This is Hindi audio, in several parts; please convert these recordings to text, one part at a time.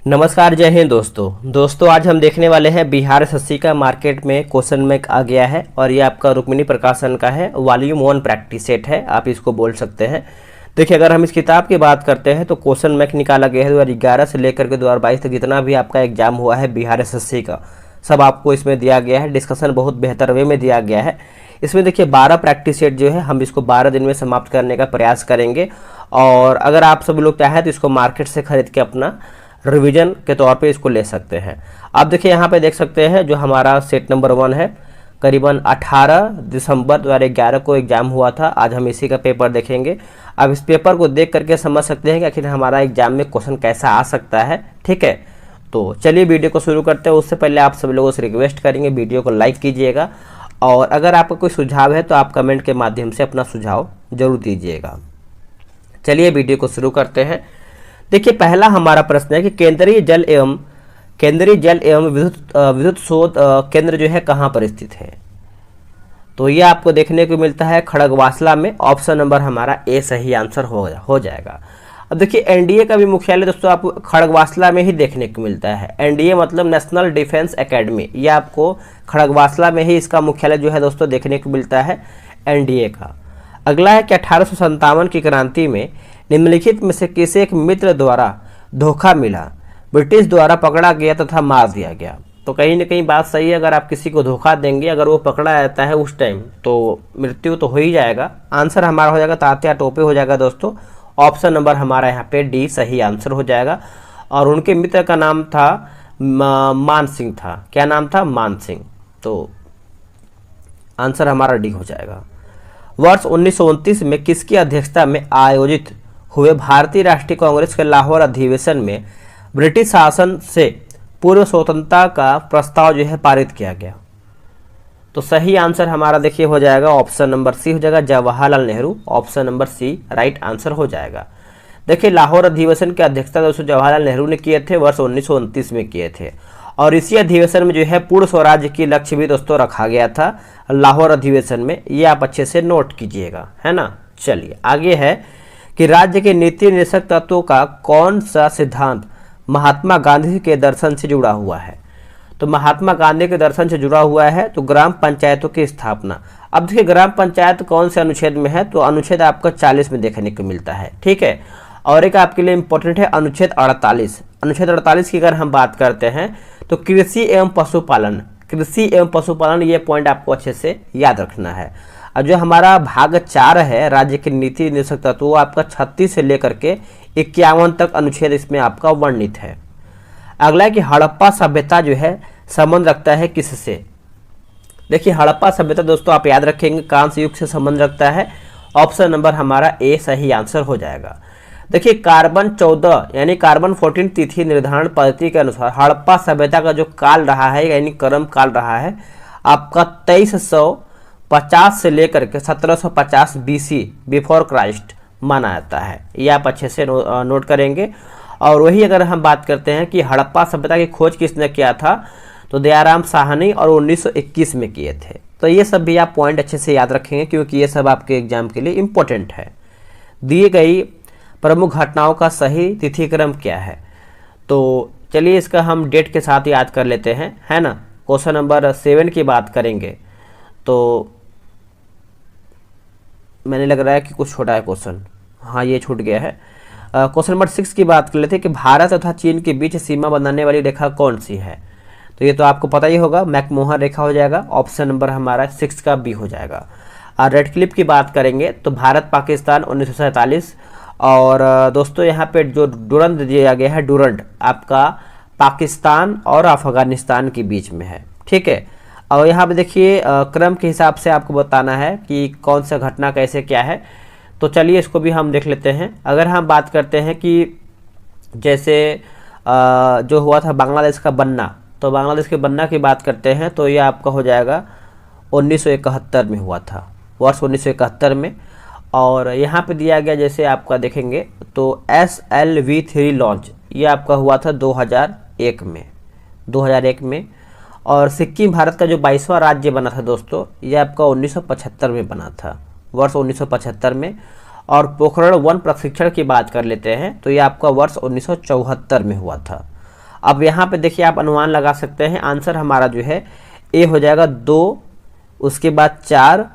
नमस्कार, जय हिंद दोस्तों आज हम देखने वाले हैं बिहार एसएससी का मार्केट में क्वेश्चन बैंक आ गया है और ये आपका रुक्मिणी प्रकाशन का है। वॉल्यूम 1 प्रैक्टिस सेट है, आप इसको बोल सकते हैं। देखिए, अगर हम इस किताब की बात करते हैं तो क्वेश्चन बैंक निकाला गया है 2011 से लेकर के 2022 तक जितना भी आपका एग्जाम हुआ है बिहार एसएससी का, सब आपको इसमें दिया गया है। डिस्कशन बहुत बेहतर वे में दिया गया है। इसमें देखिए 12 प्रैक्टिस सेट जो है हम इसको 12 दिन में समाप्त करने का प्रयास करेंगे और अगर आप सभी लोग चाहें तो इसको मार्केट से खरीद के अपना रिवीजन के तौर पे इसको ले सकते हैं। आप देखिए यहाँ पे देख सकते हैं जो हमारा सेट नंबर 1 है, करीबन 18 दिसंबर 2011 को एग्जाम हुआ था। आज हम इसी का पेपर देखेंगे। अब इस पेपर को देख करके समझ सकते हैं कि आखिर हमारा एग्जाम में क्वेश्चन कैसा आ सकता है। ठीक है, तो चलिए वीडियो को शुरू करते हैं। उससे पहले आप सभी लोगों से रिक्वेस्ट करेंगे वीडियो को लाइक कीजिएगा और अगर आपका कोई सुझाव है तो आप कमेंट के माध्यम से अपना सुझाव जरूर दीजिएगा। चलिए वीडियो को शुरू करते हैं। देखिए, पहला हमारा प्रश्न है कि केंद्रीय जल एवं विद्युत शोध केंद्र जो है कहाँ पर स्थित है। तो ये आपको देखने को मिलता है खड़गवासला में। ऑप्शन नंबर हमारा ए सही आंसर हो जाएगा। अब देखिए, एनडीए का भी मुख्यालय दोस्तों आपको खड़गवासला में ही देखने को मिलता है। एनडीए मतलब नेशनल डिफेंस एकेडमी, ये आपको खड़गवासला में ही इसका मुख्यालय जो है दोस्तों देखने को मिलता है एनडीए का। अगला है कि 1857 की क्रांति में निम्नलिखित में से किसी एक मित्र द्वारा धोखा मिला, ब्रिटिश द्वारा पकड़ा गया तथा मार दिया गया। तो कहीं ना कहीं बात सही है, अगर आप किसी को धोखा देंगे, अगर वो पकड़ा जाता है उस टाइम तो मृत्यु तो हो ही जाएगा। आंसर हमारा हो जाएगा तात्या टोपे हो जाएगा दोस्तों। ऑप्शन नंबर हमारा यहाँ पे डी सही आंसर हो जाएगा। और उनके मित्र का नाम था मान सिंह था। क्या नाम था? मान सिंह। तो आंसर हमारा डी हो जाएगा। वर्ष 1929 में किसकी अध्यक्षता में आयोजित हुए भारतीय राष्ट्रीय कांग्रेस के लाहौर अधिवेशन में ब्रिटिश शासन से पूर्व स्वतंत्रता का प्रस्ताव जो है पारित किया गया। तो सही आंसर हमारा देखिए हो जाएगा ऑप्शन नंबर सी हो जाएगा, Jawaharlal Nehru. Option number C right answer हो जाएगा। देखिए, लाहौर अधिवेशन की अध्यक्षता दोस्तों जवाहरलाल नेहरू ने किए थे, वर्ष 1929 में किए थे। और इसी अधिवेशन में जो है पूर्ण स्वराज्य की लक्ष्य भी दोस्तों रखा गया था लाहौर अधिवेशन में। ये आप अच्छे से नोट कीजिएगा, है ना। चलिए आगे है कि राज्य के नीति निर्देशक तत्वों का कौन सा सिद्धांत महात्मा गांधी के दर्शन से जुड़ा हुआ है। तो महात्मा गांधी के दर्शन से जुड़ा हुआ है तो ग्राम पंचायतों की स्थापना। अब देखिए, ग्राम पंचायत कौन से अनुच्छेद में है, तो अनुच्छेद आपका 40 में देखने को मिलता है। ठीक है, और एक आपके लिए इंपॉर्टेंट है अनुच्छेद 48। अनुच्छेद 48 की अगर हम बात करते हैं तो कृषि एवं पशुपालन, ये पॉइंट आपको अच्छे से याद रखना है। और जो हमारा भाग 4 है राज्य के नीति निर्देशक तत्व, वो आपका 36 से लेकर के 51 तक अनुच्छेद इसमें आपका वर्णित है। अगला है कि हड़प्पा सभ्यता जो है संबंध रखता है किससे। देखिए, हड़प्पा सभ्यता दोस्तों आप याद रखेंगे कांस्य युग से संबंध रखता है। ऑप्शन नंबर हमारा ए सही आंसर हो जाएगा। देखिए, कार्बन 14 यानी कार्बन 14 तिथि निर्धारण पद्धति के अनुसार हड़प्पा सभ्यता का जो काल रहा है यानी क्रम काल रहा है आपका 2350 से लेकर के 1750 BC बिफोर क्राइस्ट माना जाता है। ये आप अच्छे से नोट करेंगे। और वही अगर हम बात करते हैं कि हड़प्पा सभ्यता की खोज किसने किया था, तो दयाराम साहनी और 1921 में किए थे। तो ये सब भी आप पॉइंट अच्छे से याद रखेंगे क्योंकि ये सब आपके एग्जाम के लिए इम्पोर्टेंट है। दी गई प्रमुख घटनाओं का सही तिथिक्रम क्या है। तो चलिए इसका हम डेट के साथ याद कर लेते हैं, है ना। क्वेश्चन नंबर 7 की बात करेंगे तो मैंने लग रहा है कि कुछ छोटा है क्वेश्चन, हाँ ये छूट गया है। क्वेश्चन नंबर 6 की बात कर लेते हैं कि भारत तथा चीन के बीच सीमा बनाने वाली रेखा कौन सी है। तो ये तो आपको पता ही होगा, मैकमोहन रेखा हो जाएगा। ऑप्शन नंबर हमारा 6 का बी हो जाएगा। और रेड क्लिप की बात करेंगे तो भारत पाकिस्तान 1947। और दोस्तों यहाँ पे जो डुरंड दिया गया है, डुरंड आपका पाकिस्तान और अफगानिस्तान के बीच में है। ठीक है, और यहाँ पे देखिए क्रम के हिसाब से आपको बताना है कि कौन सा घटना कैसे क्या है। तो चलिए इसको भी हम देख लेते हैं। अगर हम बात करते हैं कि जैसे जो हुआ था बांग्लादेश का बन्ना, तो बांग्लादेश के बन्ना की बात करते हैं तो ये आपका हो जाएगा 1971 में हुआ था, वर्ष 1971 में। और यहाँ पे दिया गया जैसे आपका देखेंगे तो SLV3 लॉन्च, ये आपका हुआ था 2001 में। और सिक्किम भारत का जो 22वां राज्य बना था दोस्तों, ये आपका 1975 में बना था, वर्ष 1975 में। और पोखरण 1 प्रशिक्षण की बात कर लेते हैं तो ये आपका वर्ष 1974 में हुआ था। अब यहाँ पे देखिए आप अनुमान लगा सकते हैं, आंसर हमारा जो है ए हो जाएगा 2, उसके बाद 4,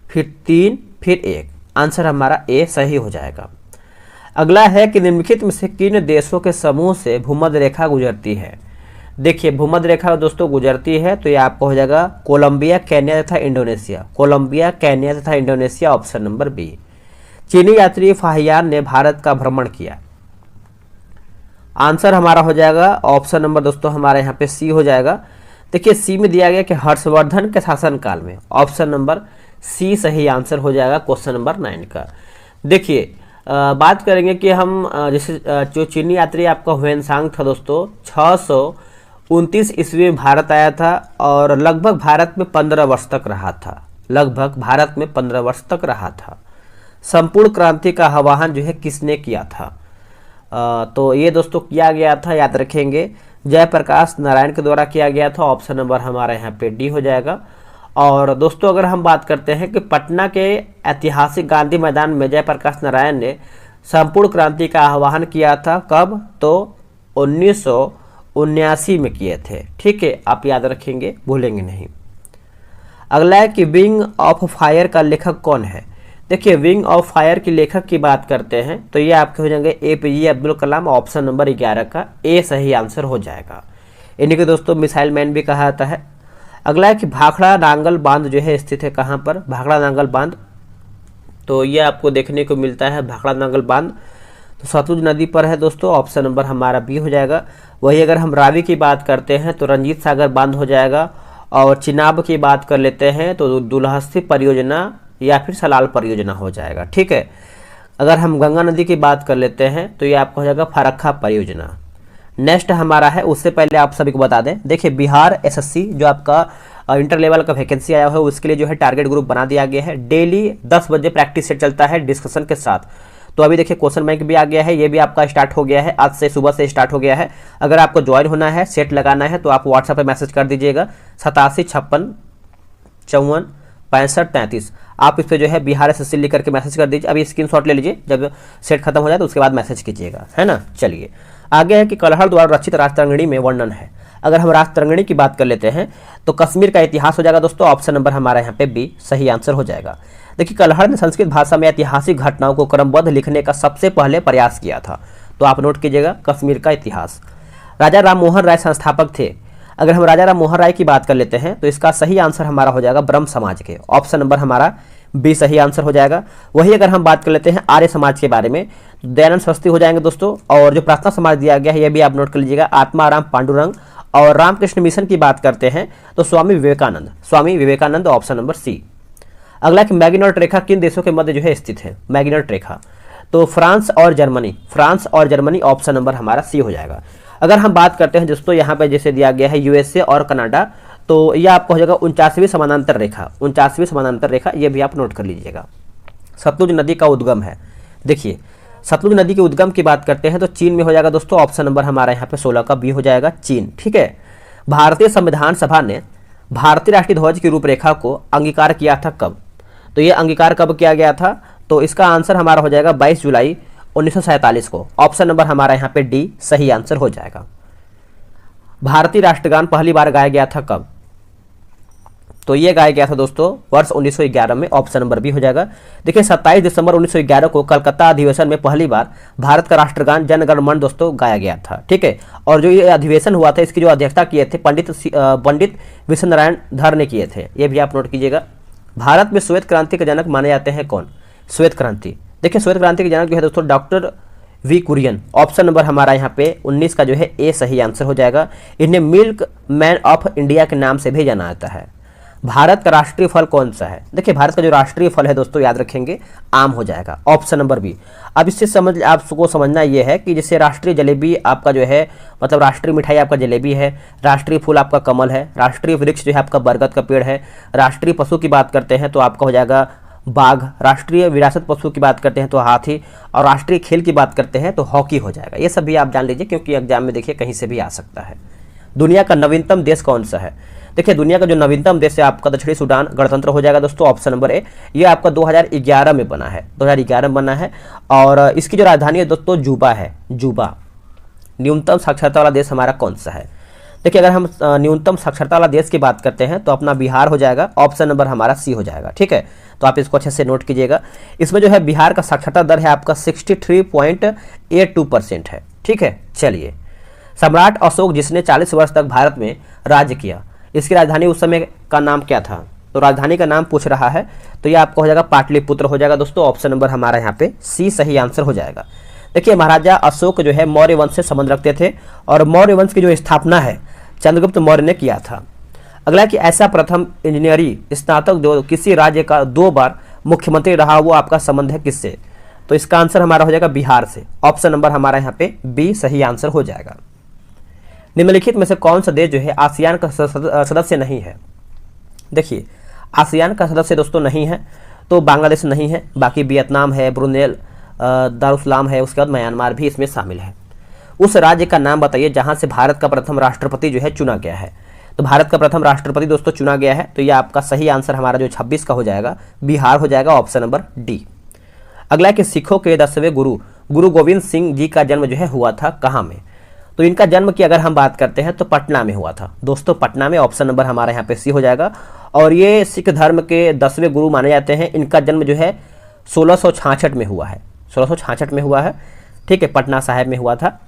फिर 3, फिर 1। आंसर हमारा ए सही हो जाएगा। अगला है कि निम्नलिखित में से किन देशों के समूह से भूमध्य रेखा गुजरती है। देखिए भूमध्य रेखा दोस्तों गुजरती है तो ये आपका हो जाएगा कोलंबिया, केन्या तथा इंडोनेशिया। कोलंबिया, केन्या तथा इंडोनेशिया, ऑप्शन नंबर बी। चीनी यात्री फाहियान ने भारत का भ्रमण किया। आंसर हमारा हो जाएगा ऑप्शन नंबर दोस्तों हमारे यहाँ पे सी हो जाएगा। देखिए सी में दिया गया कि हर्षवर्धन के शासनकाल में। ऑप्शन नंबर सी सही आंसर हो जाएगा क्वेश्चन नंबर 9 का। देखिए बात करेंगे कि हम जैसे जो चीनी यात्री आपका ह्वेनसांग था दोस्तों, 629 ईस्वी में भारत आया था और लगभग भारत में 15 वर्ष तक रहा था। लगभग भारत में 15 वर्ष तक रहा था। संपूर्ण क्रांति का आह्वान जो है किसने किया था? तो ये दोस्तों किया गया था, याद रखेंगे, जयप्रकाश नारायण के द्वारा किया गया था। ऑप्शन नंबर हमारे यहाँ पे डी हो जाएगा। और दोस्तों अगर हम बात करते हैं कि पटना के ऐतिहासिक गांधी मैदान में जयप्रकाश नारायण ने संपूर्ण क्रांति का आह्वान किया था, कब? तो 1979 में किए थे। ठीक है, आप याद रखेंगे, भूलेंगे नहीं। अगला है कि विंग ऑफ फायर का लेखक कौन है। देखिए विंग ऑफ फायर की लेखक की बात करते हैं तो ये आपके हो जाएंगे APJ Abdul Kalam. Option number 11 का ए सही आंसर हो जाएगा। इन्हीं को दोस्तों मिसाइल मैन भी कहा जाता है। अगला है कि भाखड़ा नांगल बांध जो है स्थित है कहाँ पर? भाखड़ा नांगल बांध, तो ये आपको देखने को मिलता है भाखड़ा नांगल बांध, तो सतलुज नदी पर है दोस्तों। ऑप्शन नंबर हमारा बी हो जाएगा। वही अगर हम रावी की बात करते हैं तो रंजीत सागर बांध हो जाएगा। और चिनाब की बात कर लेते हैं तो दुलहस्ती परियोजना या फिर सलाल परियोजना हो जाएगा। ठीक है, अगर हम गंगा नदी की बात कर लेते हैं तो ये आपका हो जाएगा फरक्का परियोजना। नेक्स्ट हमारा है, उससे पहले आप सभी को बता दें, देखिए बिहार SSC जो आपका इंटर लेवल का वैकेंसी आया है उसके लिए जो है टारगेट ग्रुप बना दिया गया है। डेली 10 बजे प्रैक्टिस सेट चलता है डिस्कशन के साथ। तो अभी देखिए क्वेश्चन बैंक भी आ गया है, ये भी आपका स्टार्ट हो गया है, आज से सुबह से स्टार्ट हो गया है। अगर आपको ज्वाइन होना है, सेट लगाना है तो आप व्हाट्सएप पर मैसेज कर दीजिएगा 87 56 54 65 33। आप इस पर जो है बिहार SSC लिख करके मैसेज कर दीजिए। अभी स्क्रीनशॉट ले लीजिए, जब सेट खत्म हो जाए तो उसके बाद मैसेज कीजिएगा, है ना। चलिए आगे है कि कलहड़ द्वारा रचित राजतरंगिणी में वर्णन है। अगर हम राजतरंगिणी की बात कर लेते हैं तो कश्मीर का इतिहास हो जाएगा दोस्तों। ऑप्शन नंबर हमारा यहाँ पे बी सही आंसर हो जाएगा। देखिए कलहड़ ने संस्कृत भाषा में ऐतिहासिक घटनाओं को क्रमबद्ध लिखने का सबसे पहले प्रयास किया था। तो आप नोट कीजिएगा कश्मीर का इतिहास। राजा राम मोहन राय संस्थापक थे। अगर हम राजा राम मोहन राय की बात कर लेते हैं तो इसका सही आंसर हमारा हो जाएगा ब्रह्म समाज के। ऑप्शन नंबर हमारा बी सही आंसर हो जाएगा। वही अगर हम बात कर लेते हैं आर्य समाज के बारे में तो दयानंद सरस्वती हो जाएंगे दोस्तों। और जो प्रार्थना समाज दिया गया है ये भी आप नोट कर लीजिएगा, आत्माराम पांडुरंग। और रामकृष्ण मिशन की बात करते हैं तो स्वामी विवेकानंद। स्वामी विवेकानंद, ऑप्शन नंबर सी। अगला कि मैगिनॉट रेखा किन देशों के मध्य जो है स्थित है? मैगिनॉट रेखा तो फ्रांस और जर्मनी। फ्रांस और जर्मनी, ऑप्शन नंबर हमारा सी हो जाएगा। अगर हम बात करते हैं दोस्तों यहाँ पे जैसे दिया गया है USA और कनाडा, तो यह आपको हो जाएगा 49वीं समानांतर रेखा। 49वीं समानांतर रेखा ये भी आप नोट कर लीजिएगा। सतलुज नदी का उद्गम है। देखिए सतलुज नदी के उद्गम की बात करते हैं तो चीन में हो जाएगा दोस्तों। ऑप्शन नंबर हमारा यहाँ पे 16 का बी हो जाएगा, चीन। ठीक है, भारतीय संविधान सभा ने भारतीय राष्ट्रीय ध्वज की रूपरेखा को अंगीकार किया था कब? तो ये अंगीकार कब किया गया था? तो इसका आंसर हमारा हो जाएगा 22 जुलाई 1947 को। ऑप्शन नंबर हमारा यहाँ पे डी सही आंसर हो जाएगा। भारतीय राष्ट्रगान पहली बार गाया गया था कब? तो ये गाया गया था दोस्तों वर्ष 1911 में। ऑप्शन नंबर बी हो जाएगा। देखिए 27 दिसंबर 1911 को कलकत्ता अधिवेशन में पहली बार भारत का राष्ट्रगान जन गण मन दोस्तों गाया गया था। ठीक है, और जो ये अधिवेशन हुआ था इसकी जो अध्यक्षता किए थे पंडित विश्व नारायण धर ने किए थे। ये भी आप नोट कीजिएगा। भारत में श्वेत क्रांति के जनक माने जाते हैं कौन? श्वेत क्रांति, देखिए श्वेत क्रांति के जनक जो है दोस्तों doctor V Kurien. Option number हमारा यहाँ पे 19 का जो है ए सही आंसर हो जाएगा। इन्हें मिल्क मैन ऑफ इंडिया के नाम से भी जाना जाता है। भारत का राष्ट्रीय फल कौन सा है? देखिए भारत का जो राष्ट्रीय फल है दोस्तों याद रखेंगे आम हो जाएगा। Option number B. अब इससे आपको समझना ये है कि जैसे राष्ट्रीय जलेबी आपका जो है मतलब राष्ट्रीय मिठाई आपका जलेबी है, राष्ट्रीय फूल आपका कमल है, राष्ट्रीय वृक्ष जो है आपका बरगद का पेड़ है, राष्ट्रीय पशु की बात करते हैं तो आपका हो जाएगा बाघ, राष्ट्रीय विरासत पशु की बात करते हैं तो हाथी, और राष्ट्रीय खेल की बात करते हैं तो हॉकी हो जाएगा। ये सब भी आप जान लीजिए क्योंकि एग्जाम में देखिए कहीं से भी आ सकता है। दुनिया का नवीनतम देश कौन सा है? देखिए दुनिया का जो नवीनतम देश है आपका दक्षिणी सूडान गणतंत्र हो जाएगा दोस्तों। ऑप्शन नंबर ए। ये आपका 2011 में बना है, 2011 में बना है। और इसकी जो राजधानी है दोस्तों जूबा है, जूबा। न्यूनतम साक्षरता वाला देश हमारा कौन सा है? देखिए अगर हम न्यूनतम साक्षरता वाला देश की बात करते हैं तो अपना बिहार हो जाएगा, ऑप्शन नंबर हमारा सी हो जाएगा। ठीक है, तो आप इसको अच्छे से नोट कीजिएगा। इसमें जो है बिहार का साक्षरता दर है आपका 63.82% है। ठीक है, चलिए सम्राट अशोक जिसने 40 वर्ष तक भारत में राज्य किया, इसकी राजधानी उस समय का नाम क्या था? तो राजधानी का नाम पूछ रहा है, तो ये आपका हो जाएगा पाटलिपुत्र हो जाएगा दोस्तों। ऑप्शन नंबर हमारा यहाँ पे सी सही आंसर हो जाएगा। देखिए महाराजा अशोक जो है मौर्य वंश से संबंध रखते थे और मौर्य वंश की जो स्थापना है चंद्रगुप्त मौर्य ने किया था। अगला कि ऐसा प्रथम इंजीनियरिंग स्नातक जो किसी राज्य का 2 बार मुख्यमंत्री रहा, वो आपका संबंध है किससे? तो इसका आंसर हमारा हो जाएगा बिहार से। ऑप्शन नंबर हमारा यहाँ पे बी सही आंसर हो जाएगा। निम्नलिखित में से कौन सा देश जो है आसियान का सदस्य नहीं है? देखिए आसियान का सदस्य दोस्तों नहीं है तो बांग्लादेश नहीं है, बाकी वियतनाम है, ब्रुनेल, दारुसलाम है, उसके बाद म्यांमार भी इसमें शामिल है। उस राज्य का नाम बताइए जहां से भारत का प्रथम राष्ट्रपति जो है चुना गया है। तो भारत का प्रथम राष्ट्रपति दोस्तों चुना गया है, तो ये आपका सही आंसर हमारा जो 26 का हो जाएगा बिहार हो जाएगा। Option number D. अगला कि सिखों के 10वें गुरु गुरु गोविंद सिंह जी का जन्म जो है हुआ था कहाँ में? तो इनका जन्म की अगर हम बात करते हैं तो पटना में हुआ था दोस्तों, पटना में। ऑप्शन नंबर हमारा यहाँ पे सी हो जाएगा। और ये सिख धर्म के 10वें गुरु माने जाते हैं। इनका जन्म जो है 1666 में हुआ है, 1666 में हुआ है। ठीक है, पटना साहिब में हुआ था।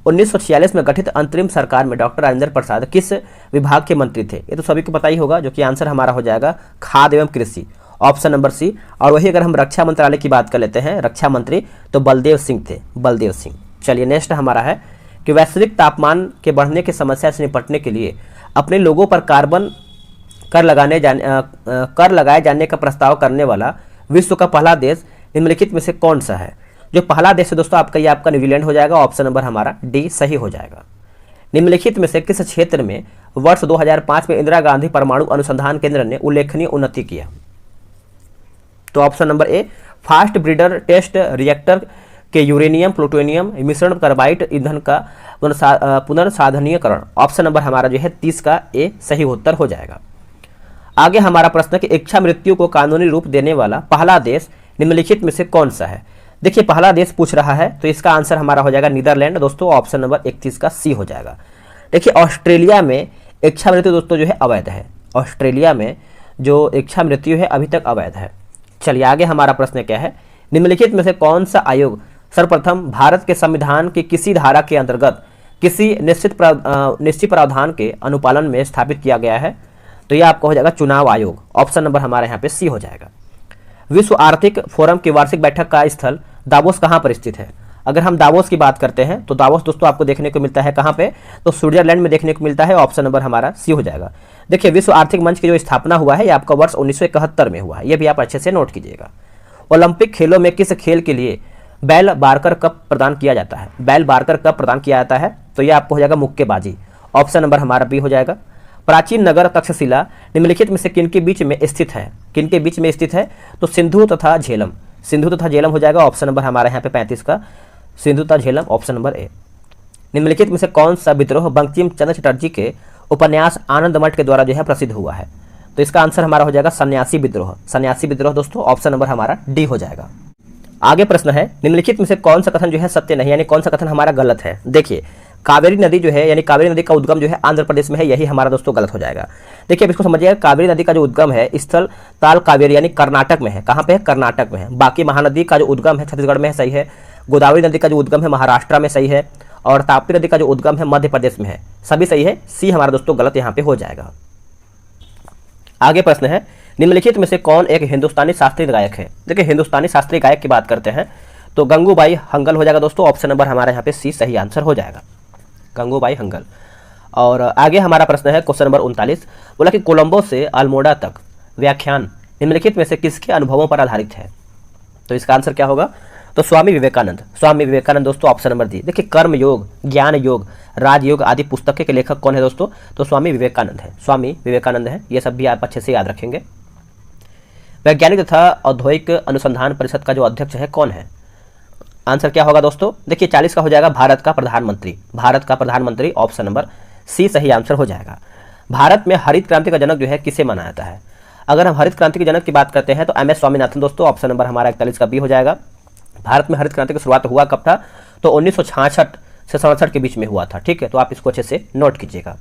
1946 में गठित अंतरिम सरकार में डॉक्टर राजेंद्र प्रसाद किस विभाग के मंत्री थे? ये तो सभी को पता ही होगा, जो कि आंसर हमारा हो जाएगा खाद्य एवं कृषि। Option number C. और वही अगर हम रक्षा मंत्रालय की बात कर लेते हैं, रक्षा मंत्री तो बलदेव सिंह थे, बलदेव सिंह। चलिए नेक्स्ट हमारा है कि वैश्विक तापमान के बढ़ने की समस्या से निपटने के लिए अपने लोगों पर कार्बन कर लगाए जाने का प्रस्ताव करने वाला विश्व का पहला देश निम्नलिखित में से कौन सा है? जो पहला देश है दोस्तों आपका, ये आपका न्यूजीलैंड हो जाएगा। ऑप्शन नंबर हमारा डी सही हो जाएगा। निम्नलिखित में से किस क्षेत्र में वर्ष 2005 में इंदिरा गांधी परमाणु अनुसंधान केंद्र ने उल्लेखनीय उन्नति किया? तो option number A fast breeder test reactor के यूरेनियम प्लूटोनियम मिश्रण कार्बाइड ईंधन का पुनर्साधनीयकरण। ऑप्शन नंबर हमारा जो है 30 का ए सही उत्तर हो जाएगा। आगे हमारा प्रश्न है कि इच्छा मृत्यु को कानूनी रूप देने वाला पहला देश निम्नलिखित में से कौन सा है? देखिए पहला देश पूछ रहा है, तो इसका आंसर हमारा हो जाएगा नीदरलैंड दोस्तों। ऑप्शन नंबर 31 का सी हो जाएगा। देखिए ऑस्ट्रेलिया में इच्छा मृत्यु दोस्तों जो है अवैध है। ऑस्ट्रेलिया में जो इच्छा मृत्यु है अभी तक अवैध है। चलिए आगे हमारा प्रश्न क्या है? निम्नलिखित में से कौन सा आयोग सर्वप्रथम भारत के संविधान की किसी धारा के अंतर्गत किसी निश्चित प्रावधान के अनुपालन में स्थापित किया गया है? तो यह आपका हो जाएगा चुनाव आयोग। ऑप्शन नंबर हमारे यहाँ पे सी हो जाएगा। विश्व आर्थिक फोरम की वार्षिक बैठक का स्थल दावोस कहाँ पर स्थित है? अगर हम दावोस की बात करते हैं तो दावोस दोस्तों आपको देखने को मिलता है कहाँ पे? तो स्विट्जरलैंड में देखने को मिलता है। ऑप्शन नंबर हमारा सी हो जाएगा। देखिए विश्व आर्थिक मंच की जो स्थापना हुआ है ये आपका वर्ष 1971 में हुआ है, ये भी आप अच्छे से नोट कीजिएगा। ओलंपिक खेलों में किस खेल के लिए बेल बार्कर कप प्रदान किया जाता है? बेल बार्कर कप प्रदान किया जाता है, तो यह आपको हो जाएगा मुक्केबाजी। ऑप्शन नंबर हमारा बी हो जाएगा। प्राचीन नगर तक्षशिला निम्नलिखित में से किनके बीच में स्थित है? किनके बीच में स्थित है? तो सिंधु तथा झेलम, सिंधु तथा झेलम हो जाएगा। ऑप्शन नंबर हमारे यहाँ पे 35 का सिंधु तथा झेलम। ऑप्शन नंबर ए। निम्नलिखित में से कौन सा विद्रोह बंकिम चंद्र चटर्जी के उपन्यास आनंद मठ के द्वारा जो है प्रसिद्ध हुआ है? तो इसका आंसर हमारा हो जाएगा सन्यासी विद्रोह। सन्यासी विद्रोह दोस्तों ऑप्शन नंबर हमारा डी हो जाएगा। आगे प्रश्न है निम्नलिखित में से कौन सा कथन जो है सत्य नहीं, यानी कौन सा कथन हमारा गलत है? देखिए कावेरी नदी जो है यानी कावेरी नदी का उद्गम जो है आंध्र प्रदेश में है, यही हमारा दोस्तों गलत हो जाएगा। देखिए अब इसको समझिएगा, कावेरी नदी का जो उद्गम है स्थल ताल कावेरी यानी कर्नाटक में है। कहाँ पे है? कर्नाटक में है। बाकी महानदी का जो उद्गम है छत्तीसगढ़ में है, सही है। गोदावरी नदी का जो उद्गम है महाराष्ट्र में, सही है। और ताप्ती नदी का जो उद्गम है मध्य प्रदेश में है, सभी सही है। सी हमारा दोस्तों गलत यहाँ पे हो जाएगा। आगे प्रश्न है निम्नलिखित में से कौन एक हिंदुस्तानी शास्त्रीय गायक है? देखिए हिंदुस्तानी शास्त्रीय गायक की बात करते हैं तो गंगूबाई हंगल हो जाएगा दोस्तों। ऑप्शन नंबर हमारे यहाँ पे सी सही आंसर हो जाएगा, गंगूबाई हंगल। और आगे हमारा प्रश्न है क्वेश्चन नंबर 39, बोला कि कोलंबो से अल्मोड़ा तक व्याख्यान निम्नलिखित में से किसके अनुभवों पर आधारित है? तो इसका आंसर क्या होगा? तो स्वामी विवेकानंद। स्वामी विवेकानंद दोस्तों ऑप्शन नंबर डी। देखिए कर्म योग, ज्ञान योग, राजयोग आदि पुस्तक के लेखक कौन है दोस्तों? तो स्वामी विवेकानंद है, स्वामी विवेकानंद है। ये सब भी आप अच्छे से याद रखेंगे। वैज्ञानिक तथा औद्योगिक अनुसंधान परिषद का जो अध्यक्ष है कौन है? आंसर क्या होगा दोस्तों? देखिए 40 का हो जाएगा भारत का प्रधानमंत्री। भारत का प्रधानमंत्री ऑप्शन नंबर सी सही आंसर हो जाएगा। भारत में हरित क्रांति का जनक जो है किसे माना जाता है? अगर हम हरित क्रांति के जनक की बात करते हैं तो एम एस स्वामीनाथन दोस्तों। ऑप्शन नंबर हमारा 41 का बी हो जाएगा। भारत में हरित क्रांति की शुरुआत हुआ कब था? तो 1966 से 67 के बीच में हुआ था। ठीक है, तो आप इसको अच्छे से नोट कीजिएगा।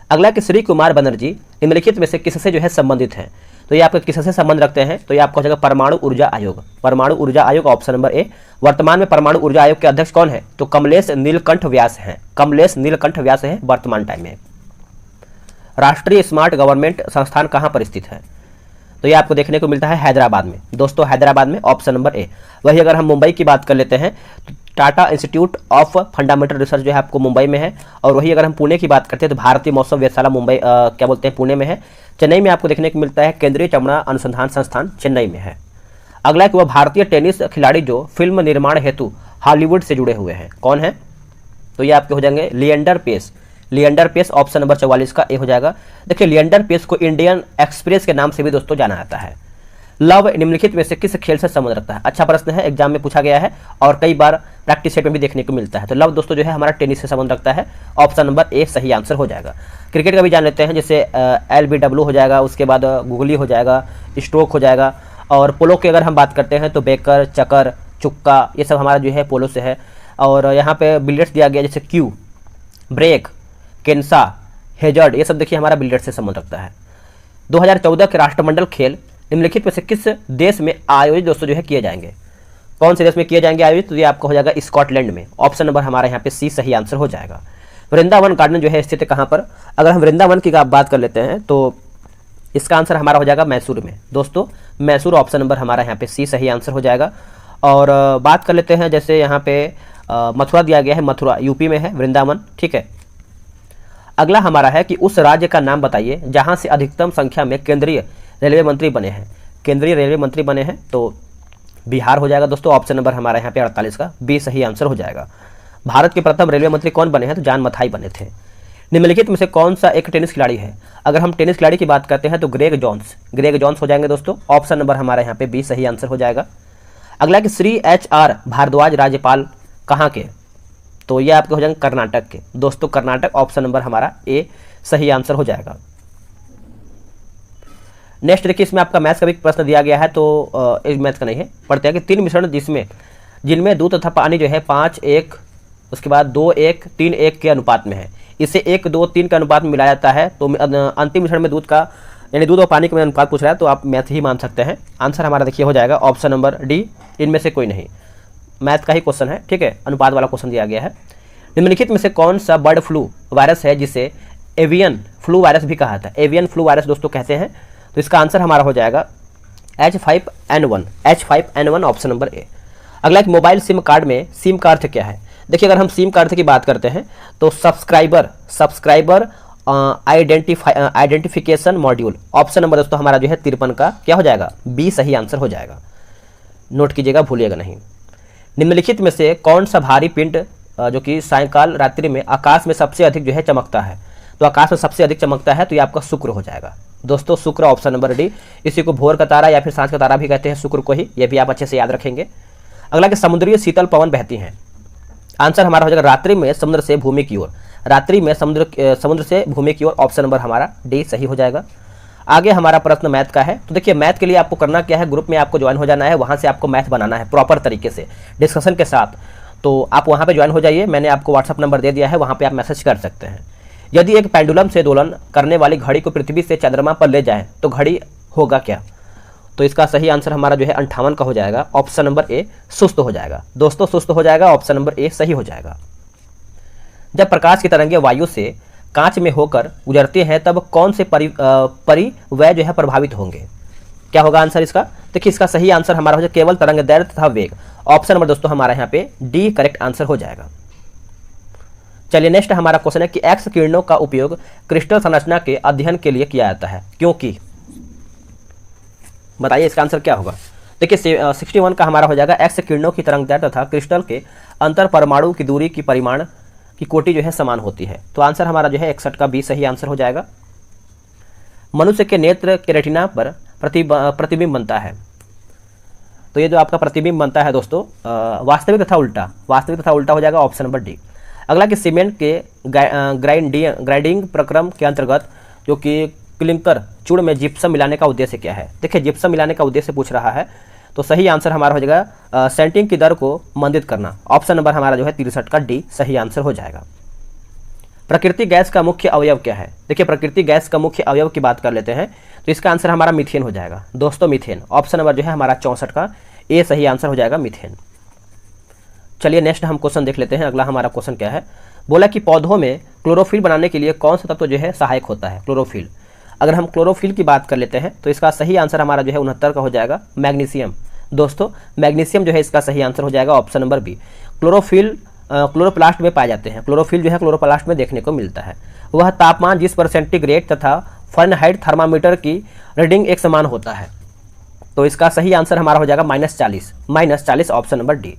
अगला कि श्री कुमार बनर्जी निम्नलिखित में से किससे जो है संबंधित हैं? तो ये आपके किससे संबंध रखते हैं? तो ये आपको हो जाएगा परमाणु ऊर्जा आयोग। परमाणु ऊर्जा आयोग ऑप्शन नंबर ए। वर्तमान में परमाणु ऊर्जा आयोग के अध्यक्ष कौन है? तो कमलेश नीलकंठ व्यास हैं। कमलेश नीलकंठ व्यास हैं वर्तमान टाइम में। राष्ट्रीय स्मार्ट गवर्नमेंट संस्थान कहाँ पर स्थित है? तो ये आपको देखने को मिलता है हैदराबाद में। दोस्तों हैदराबाद में ऑप्शन नंबर ए। वही अगर हम मुंबई की बात कर लेते हैं तो Tata institute of fundamental research जो है आपको मुंबई में है। और वही अगर हम पुणे की बात करते हैं तो भारतीय मौसम वेधशाला मुंबई क्या बोलते हैं पुणे में है। चेन्नई में आपको देखने को मिलता है केंद्रीय चमड़ा अनुसंधान संस्थान चेन्नई में है। अगला कि वह भारतीय टेनिस खिलाड़ी जो फिल्म निर्माण हेतु हॉलीवुड से जुड़े हुए हैं, कौन है? तो ये आपके हो जाएंगे लिएंडर पेस। लिएंडर पेस ऑप्शन नंबर 44 का ए हो जाएगा। देखिए लिएंडर पेस को इंडियन एक्सप्रेस के नाम से भी दोस्तों जाना जाता है। लव निम्नलिखित में से किस खेल से संबंध रखता है? अच्छा प्रश्न है, एग्जाम में पूछा गया है और कई बार प्रैक्टिस सेट में भी देखने को मिलता है। तो लव दोस्तों जो है हमारा टेनिस से संबंध रखता है। ऑप्शन नंबर ए सही आंसर हो जाएगा। क्रिकेट का भी जान लेते हैं, जैसे LBW हो जाएगा, उसके बाद गुगली हो जाएगा, स्ट्रोक हो जाएगा। और पोलो की अगर हम बात करते हैं तो बेकर, चकर, चुक्का, ये सब हमारा जो है पोलो से है। और यहाँ पे बिलियर्ड्स दिया गया जैसे क्यू, ब्रेक, केंसा, हेजर्ड, ये सब देखिए हमारा बिलियर्ड्स से संबंध रखता है। 2014 के राष्ट्रमंडल खेल निम्नलिखित में से किस देश में आयोजित दोस्तों जो है किए जाएंगे? कौन से देश में किए जाएंगे आयोजित? तो ये आपको हो जाएगा स्कॉटलैंड में। ऑप्शन नंबर हमारा यहाँ पे सी सही आंसर हो जाएगा। वृंदावन गार्डन जो है स्थित है कहाँ पर? अगर हम वृंदावन की बात कर लेते हैं तो इसका आंसर हमारा हो जाएगा मैसूर में। दोस्तों मैसूर ऑप्शन नंबर हमारा यहाँ पे सी सही आंसर हो जाएगा। और बात कर लेते हैं जैसे यहाँ पे मथुरा दिया गया है, मथुरा यूपी में है, वृंदावन। ठीक है, अगला हमारा है कि उस राज्य का नाम बताइए जहां से अधिकतम संख्या में केंद्रीय रेलवे मंत्री बने हैं। केंद्रीय रेलवे मंत्री बने हैं तो बिहार हो जाएगा दोस्तों। ऑप्शन नंबर हमारा यहाँ पे 48 का बी सही आंसर हो जाएगा। भारत के प्रथम रेलवे मंत्री कौन बने हैं? तो जॉन मथाई बने थे। निम्नलिखित में से कौन सा एक टेनिस खिलाड़ी है? अगर हम टेनिस खिलाड़ी की बात करते हैं तो ग्रेग जॉन्स हो जाएंगे दोस्तों। ऑप्शन नंबर हमारा यहाँ पे बी सही आंसर हो जाएगा। अगला कि श्री HR भारद्वाज राज्यपाल कहाँ के? तो ये आपके हो जाएंगे कर्नाटक के। दोस्तों कर्नाटक ऑप्शन नंबर हमारा ए सही आंसर हो जाएगा। नेक्स्ट देखिए, इसमें आपका मैथ्स का भी प्रश्न दिया गया है, तो एक मैथ्स का नहीं है, पढ़ते हैं कि 3 मिश्रण जिनमें दूध तथा पानी जो है 5:1 उसके बाद 2:1 3:1 के अनुपात में है, इसे 1 2 3 के अनुपात में मिलाया जाता है। तो अंतिम मिश्रण में दूध का यानी दूध और पानी का अनुपात पूछ रहा है, तो आप मैथ ही मान सकते हैं। आंसर हमारा देखिए हो जाएगा ऑप्शन नंबर डी, इनमें से कोई नहीं। मैथ का ही क्वेश्चन है, ठीक है, अनुपात वाला क्वेश्चन दिया गया है। निम्नलिखित में से कौन सा बर्ड फ्लू वायरस है जिसे एवियन फ्लू वायरस भी कहा जाता है? एवियन फ्लू वायरस दोस्तों कहते हैं। तो इसका आंसर हमारा हो जाएगा H5N1 ऑप्शन नंबर ए। अगला एक मोबाइल सिम कार्ड में सिम का अर्थ क्या है? देखिए अगर हम सिम का अर्थ की बात करते हैं तो subscriber identification module. Option number दोस्तों हमारा जो है 53 का क्या हो जाएगा? बी सही आंसर हो जाएगा। नोट कीजिएगा, भूलिएगा नहीं। निम्नलिखित में से कौन सा भारी पिंड जो कि सायंकाल रात्रि में आकाश में सबसे अधिक जो है चमकता है? तो आकाश में सबसे अधिक चमकता है तो ये आपका शुक्र हो जाएगा दोस्तों। शुक्र ऑप्शन नंबर डी। इसी को भोर का तारा या फिर सांझ का तारा भी कहते हैं, शुक्र को ही। ये भी आप अच्छे से याद रखेंगे। अगला कि समुद्रीय शीतल पवन बहती हैं। आंसर हमारा हो जाएगा रात्रि में समुद्र से भूमि की ओर। रात्रि में समुद्र से भूमि की ओर। ऑप्शन नंबर हमारा डी सही हो जाएगा। आगे हमारा प्रश्न मैथ का है। तो देखिए मैथ के लिए आपको करना क्या है, ग्रुप में आपको ज्वाइन हो जाना है, वहाँ से आपको मैथ बनाना है प्रॉपर तरीके से डिस्कशन के साथ। तो आप वहाँ पे ज्वाइन हो जाइए, मैंने आपको व्हाट्सअप नंबर दे दिया है, वहाँ पे आप मैसेज कर सकते हैं। यदि एक पेंडुलम से दोलन करने वाली घड़ी को पृथ्वी से चंद्रमा पर ले जाए तो घड़ी होगा क्या? तो इसका सही आंसर हमारा जो है 58 का हो जाएगा। ऑप्शन नंबर ए सुस्त हो जाएगा दोस्तों, सुस्त हो जाएगा। ऑप्शन नंबर ए सही हो जाएगा। जब प्रकाश की तरंगें वायु से कांच में होकर गुजरती हैं तब कौन से परिवय जो है प्रभावित होंगे? क्या होगा आंसर इसका? देखिए इसका सही आंसर हमारा हो जाएगा केवल तरंग दैर्घ्य तथा वेग। ऑप्शन नंबर दोस्तों हमारा यहाँ पे डी करेक्ट आंसर हो जाएगा। चलिए नेक्स्ट हमारा क्वेश्चन है कि एक्स किरणों का उपयोग क्रिस्टल संरचना के अध्ययन के लिए किया जाता है, क्योंकि? बताइए इसका आंसर क्या होगा? देखिए 61 का हमारा हो जाएगा एक्स किरणों की तरंगदैर्घ्य तथा क्रिस्टल के अंतर परमाणु की दूरी की परिमाण की कोटि जो है समान होती है। तो आंसर हमारा जो है 61 का बी सही आंसर हो जाएगा। मनुष्य के नेत्र के रेटिना पर प्रतिबिंब बनता है। तो ये जो आपका प्रतिबिंब बनता है दोस्तों वास्तविक तथा उल्टा हो जाएगा। Option number D. अगला कि सीमेंट के ग्राइंडिंग प्रक्रम के अंतर्गत जो कि क्लिंकर चूर्ण में जिप्सम मिलाने का उद्देश्य क्या है? देखिए जिप्सम मिलाने का उद्देश्य पूछ रहा है तो सही आंसर हमारा हो जाएगा सेंटिंग की दर को मंदित करना। ऑप्शन नंबर हमारा जो है 63 का डी सही आंसर हो जाएगा। प्रकृति गैस का मुख्य अवयव क्या है? देखिए प्रकृति गैस का मुख्य अवयव की बात कर लेते हैं तो इसका आंसर हमारा मीथेन हो जाएगा दोस्तों, मीथेन। ऑप्शन नंबर जो है हमारा 64 का ए सही आंसर हो जाएगा, मीथेन। चलिए नेक्स्ट हम क्वेश्चन देख लेते हैं। अगला हमारा क्वेश्चन क्या है, बोला कि पौधों में क्लोरोफिल बनाने के लिए कौन सा तत्व जो है सहायक होता है? क्लोरोफिल। अगर हम क्लोरोफिल की बात कर लेते हैं तो इसका सही आंसर हमारा जो है 69 का हो जाएगा, मैग्नीशियम। दोस्तों मैग्नीशियम जो है इसका सही आंसर हो जाएगा, option number B. Chlorophyll chloroplast में पाए जाते हैं। क्लोरोफिल जो है क्लोरोप्लास्ट में देखने को मिलता है। वह तापमान जिस पर सेंटीग्रेड तथा फ़ारेनहाइट थर्मामीटर की रीडिंग एक समान होता है। तो इसका सही आंसर हमारा हो जाएगा -40 ऑप्शन नंबर डी।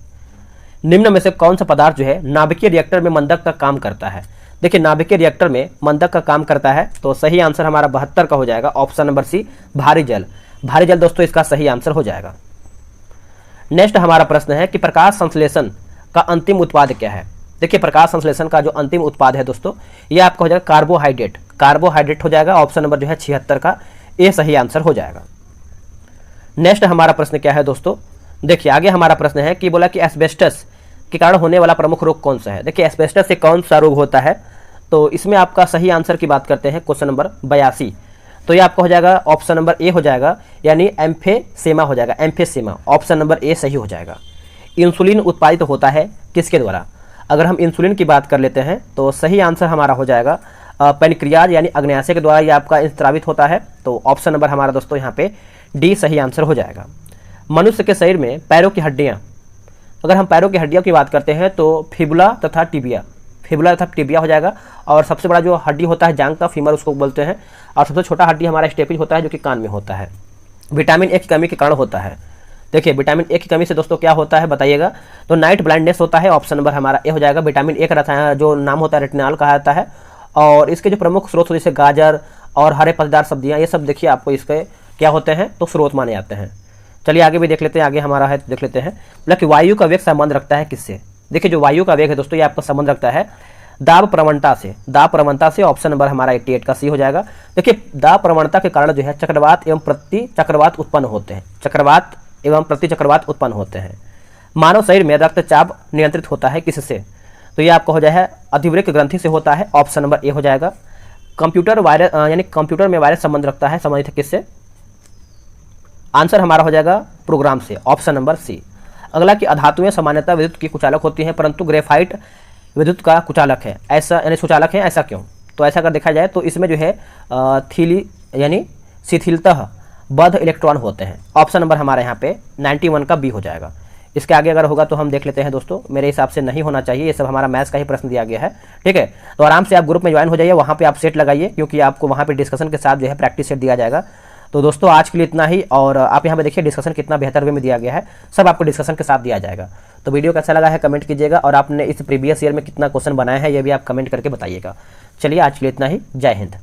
निम्न में से कौन सा पदार्थ जो है नाभिकीय रिएक्टर में मंदक का काम करता है? देखिए नाभिकीय रिएक्टर में मंदक का काम करता है तो सही आंसर हमारा 72 का हो जाएगा, ऑप्शन नंबर सी, भारी जल। भारी जल दोस्तों इसका सही आंसर हो जाएगा। नेक्स्ट हमारा प्रश्न है कि प्रकाश संश्लेषण का अंतिम उत्पाद क्या है? देखिए प्रकाश संश्लेषण का जो अंतिम उत्पाद है दोस्तों ये आपका हो जाएगा कार्बोहाइड्रेट। कार्बोहाइड्रेट हो जाएगा, ऑप्शन नंबर जो है 76 का ए सही आंसर हो जाएगा। नेक्स्ट हमारा प्रश्न क्या है दोस्तों, देखिए आगे हमारा प्रश्न है कि बोला कि एस्बेस्टस के कारण होने वाला प्रमुख रोग कौन सा है? देखिए एस्बेस्टस से कौन सा रोग होता है? तो इसमें आपका सही आंसर की बात करते हैं क्वेश्चन नंबर 82, तो ये आपका हो जाएगा ऑप्शन नंबर ए हो जाएगा, यानी एम्फेसेमा हो जाएगा, एम्फेसेमा। ऑप्शन नंबर ए सही हो जाएगा। इंसुलिन उत्पादित होता है किसके द्वारा? अगर हम इंसुलिन की बात कर लेते हैं तो सही आंसर हमारा हो जाएगा पेनक्रियाज यानी अग्न्याशय के द्वारा ये आपका स्रावित होता है। तो ऑप्शन नंबर हमारा दोस्तों यहाँ पे डी सही आंसर हो जाएगा। मनुष्य के शरीर में पैरों की हड्डियाँ, अगर हम पैरों की हड्डियों की बात करते हैं तो फिबुला तथा टिबिया, फिबुला तथा टिबिया हो जाएगा। और सबसे बड़ा जो हड्डी होता है जांघ का, फीमर उसको बोलते हैं। और सबसे छोटा हड्डी हमारा स्टेपिज होता है जो कि कान में होता है। विटामिन ए की कमी के कारण होता है। देखिए विटामिन ए की कमी से दोस्तों क्या होता है बताइएगा? तो नाइट ब्लाइंडनेस होता है, ऑप्शन नंबर हमारा ए हो जाएगा। विटामिन ए का रसायन जो नाम होता है रेटिनॉल कहा जाता है। और इसके जो प्रमुख स्रोत जैसे गाजर और हरे पत्तेदार सब्जियाँ, ये सब देखिए आपको इसके क्या होते हैं तो स्रोत माने जाते हैं। चलिए आगे भी देख लेते हैं। आगे हमारा है देख लेते हैं, मतलब कि वायु का वेग संबंध रखता है किससे? देखिए जो वायु का वेग है दोस्तों ये आपका संबंध रखता है दाब प्रवणता से। दाब प्रवणता से, ऑप्शन नंबर हमारा 88 का सी हो जाएगा। देखिए दाब प्रवणता के कारण जो है चक्रवात एवं प्रति चक्रवात उत्पन्न होते हैं। चक्रवात एवं प्रति चक्रवात उत्पन्न होते हैं। मानव शरीर में रक्तचाप नियंत्रित होता है किससे? तो ये आपका हो जाए अधिवृक्क ग्रंथि से होता है, ऑप्शन नंबर ए हो जाएगा। कंप्यूटर वायरस यानी कंप्यूटर में वायरस संबंध रखता है, संबंधित है किससे? आंसर हमारा हो जाएगा प्रोग्राम से, ऑप्शन नंबर सी। अगला कि अधातुएं सामान्यतः विद्युत की कुचालक होती हैं परंतु ग्रेफाइट विद्युत का कुचालक है, ऐसा यानी सुचालक है, ऐसा क्यों? तो ऐसा अगर देखा जाए तो इसमें जो है थीली यानी शिथिलतः बद्ध इलेक्ट्रॉन होते हैं। ऑप्शन नंबर हमारे यहाँ पे 91 का बी हो जाएगा। इसके आगे अगर होगा तो हम देख लेते हैं दोस्तों, मेरे हिसाब से नहीं होना चाहिए, ये सब हमारा मैथ्स का ही प्रश्न दिया गया है, ठीक है। तो आराम से आप ग्रुप में ज्वाइन हो जाइए, वहाँ पे आप सेट लगाइए क्योंकि आपको वहाँ पे डिस्कशन के साथ जो है प्रैक्टिस सेट दिया जाएगा। तो दोस्तों आज के लिए इतना ही, और आप यहाँ पे देखिए डिस्कशन कितना बेहतर वे में दिया गया है, सब आपको डिस्कशन के साथ दिया जाएगा। तो वीडियो कैसा लगा है कमेंट कीजिएगा, और आपने इस प्रीवियस ईयर में कितना क्वेश्चन बनाया है ये भी आप कमेंट करके बताइएगा। चलिए आज के लिए इतना ही, जय हिंद।